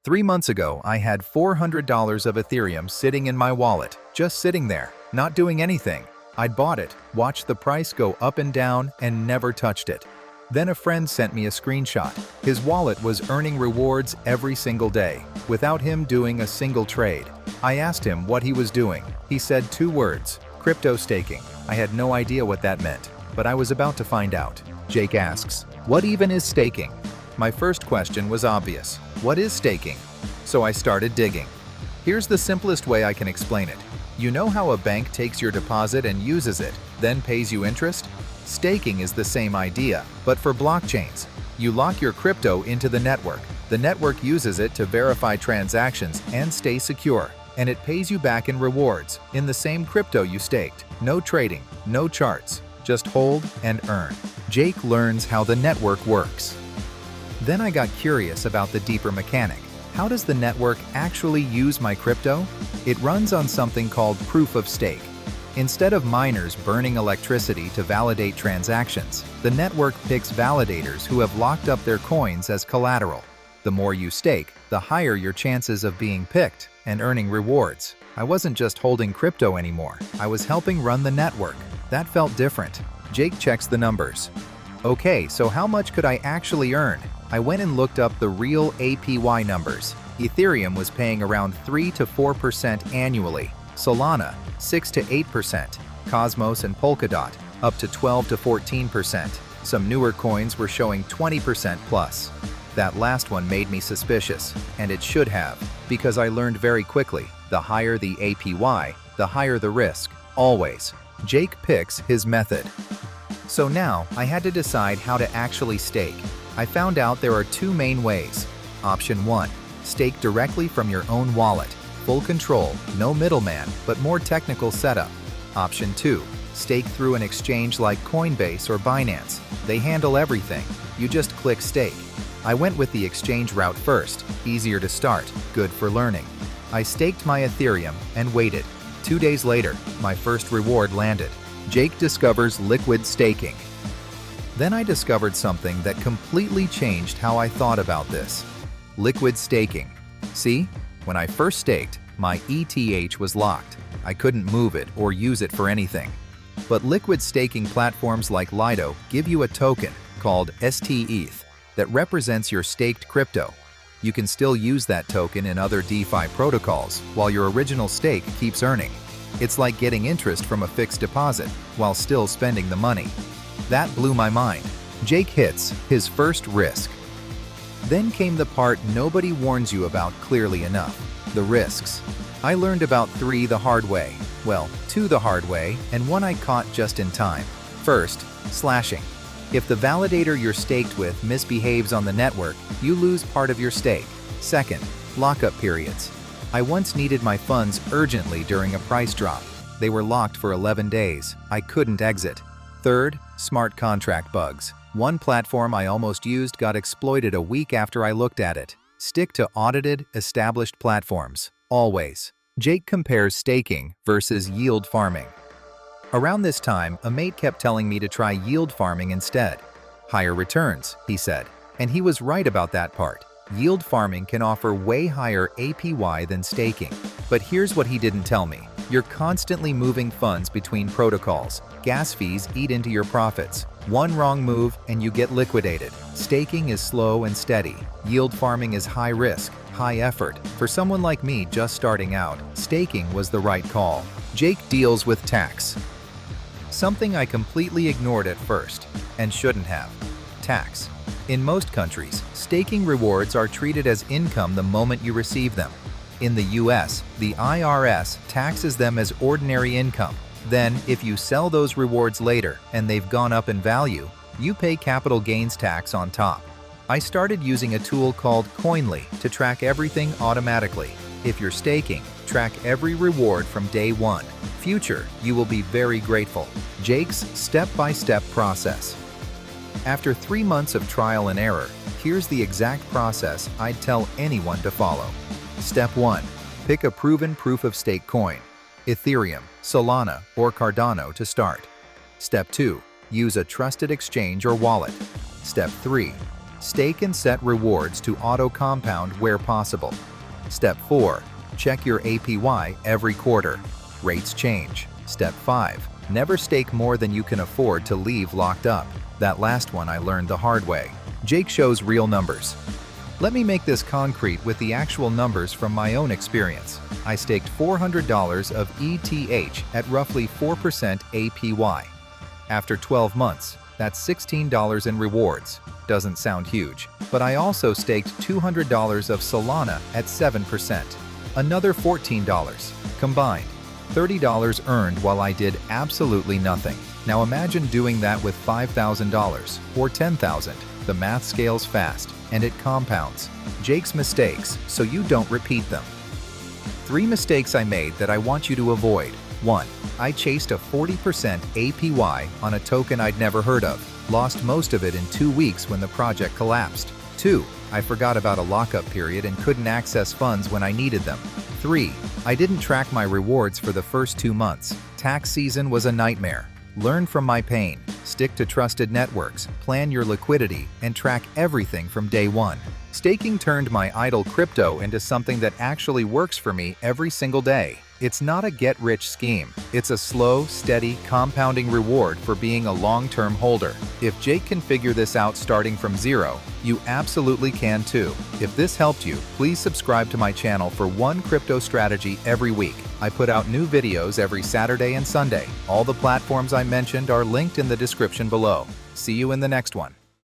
3 months ago, I had $400 of Ethereum sitting in my wallet, just sitting there, not doing anything. I'd bought it, watched the price go up and down, and never touched it. Then a friend sent me a screenshot. His wallet was earning rewards every single day, without him doing a single trade. I asked him what he was doing. He said 2 words, crypto staking. I had no idea what that meant, but I was about to find out. Jake asks, what even is staking? My first question was obvious. What is staking? So I started digging. Here's the simplest way I can explain it. You know how a bank takes your deposit and uses it, then pays you interest? Staking is the same idea, but for blockchains. You lock your crypto into the network. The network uses it to verify transactions and stay secure, and it pays you back in rewards, in the same crypto you staked. No trading, no charts, just hold and earn. Jake learns how the network works. Then I got curious about the deeper mechanic. How does the network actually use my crypto? It runs on something called proof of stake. Instead of miners burning electricity to validate transactions, the network picks validators who have locked up their coins as collateral. The more you stake, the higher your chances of being picked and earning rewards. I wasn't just holding crypto anymore. I was helping run the network. That felt different. Jake checks the numbers. Okay, so how much could I actually earn? I went and looked up the real APY numbers. Ethereum was paying around 3 to 4% annually. Solana, 6 to 8%. Cosmos and Polkadot, up to 12 to 14%. Some newer coins were showing 20% plus. That last one made me suspicious, and it should have, because I learned very quickly, the higher the APY, the higher the risk, always. Jake picks his method. So now, I had to decide how to actually stake. I found out there are 2 main ways. Option 1, stake directly from your own wallet. Full control, no middleman, but more technical setup. Option 2, stake through an exchange like Coinbase or Binance. They handle everything. You just click stake. I went with the exchange route first, easier to start, good for learning. I staked my Ethereum and waited. 2 days later, my first reward landed. Jake discovers liquid staking. Then I discovered something that completely changed how I thought about this. Liquid staking. See, when I first staked, my ETH was locked. I couldn't move it or use it for anything. But liquid staking platforms like Lido give you a token called STETH that represents your staked crypto. You can still use that token in other DeFi protocols while your original stake keeps earning. It's like getting interest from a fixed deposit while still spending the money. That blew my mind. Jake hits his first risk. Then came the part nobody warns you about clearly enough, the risks. I learned about 3 the hard way. Well, 2 the hard way, and 1 I caught just in time. First, slashing. If the validator you're staked with misbehaves on the network, you lose part of your stake. Second, lockup periods. I once needed my funds urgently during a price drop. They were locked for 11 days. I couldn't exit. Third, smart contract bugs. One platform I almost used got exploited a week after I looked at it. Stick to audited, established platforms. Always. Jake compares staking versus yield farming. Around this time, a mate kept telling me to try yield farming instead. Higher returns, he said. And he was right about that part. Yield farming can offer way higher APY than staking. But here's what he didn't tell me. You're constantly moving funds between protocols. Gas fees eat into your profits. One wrong move and you get liquidated. Staking is slow and steady. Yield farming is high risk, high effort. For someone like me just starting out, staking was the right call. Jake deals with tax. Something I completely ignored at first, and shouldn't have. Tax. In most countries, staking rewards are treated as income the moment you receive them. In the US, the IRS taxes them as ordinary income. Then, if you sell those rewards later and they've gone up in value, you pay capital gains tax on top. I started using a tool called Coinly to track everything automatically. If you're staking, track every reward from day 1. Future, you will be very grateful. Jake's step-by-step process. After 3 months of trial and error, here's the exact process I'd tell anyone to follow. Step 1. Pick a proven proof-of-stake coin. Ethereum, Solana, or Cardano to start. Step 2. Use a trusted exchange or wallet. Step 3. Stake and set rewards to auto-compound where possible. Step 4. Check your APY every quarter. Rates change. Step 5. Never stake more than you can afford to leave locked up. That last one I learned the hard way. Jake shows real numbers. Let me make this concrete with the actual numbers from my own experience. I staked $400 of ETH at roughly 4% APY. After 12 months, that's $16 in rewards. Doesn't sound huge, but I also staked $200 of Solana at 7%. Another $14. Combined, $30 earned while I did absolutely nothing. Now imagine doing that with $5,000 or $10,000. The math scales fast, and it compounds. Jake's mistakes, so you don't repeat them. 3 mistakes I made that I want you to avoid. 1. I chased a 40% APY on a token I'd never heard of. Lost most of it in 2 weeks when the project collapsed. 2. I forgot about a lockup period and couldn't access funds when I needed them. 3. I didn't track my rewards for the first 2 months. Tax season was a nightmare. Learn from my pain. Stick to trusted networks, plan your liquidity, and track everything from day one. Staking turned my idle crypto into something that actually works for me every single day. It's not a get-rich scheme. It's a slow, steady, compounding reward for being a long-term holder. If Jake can figure this out starting from zero, you absolutely can too. If this helped you, please subscribe to my channel for one crypto strategy every week. I put out new videos every Saturday and Sunday. All the platforms I mentioned are linked in the description below. See you in the next one.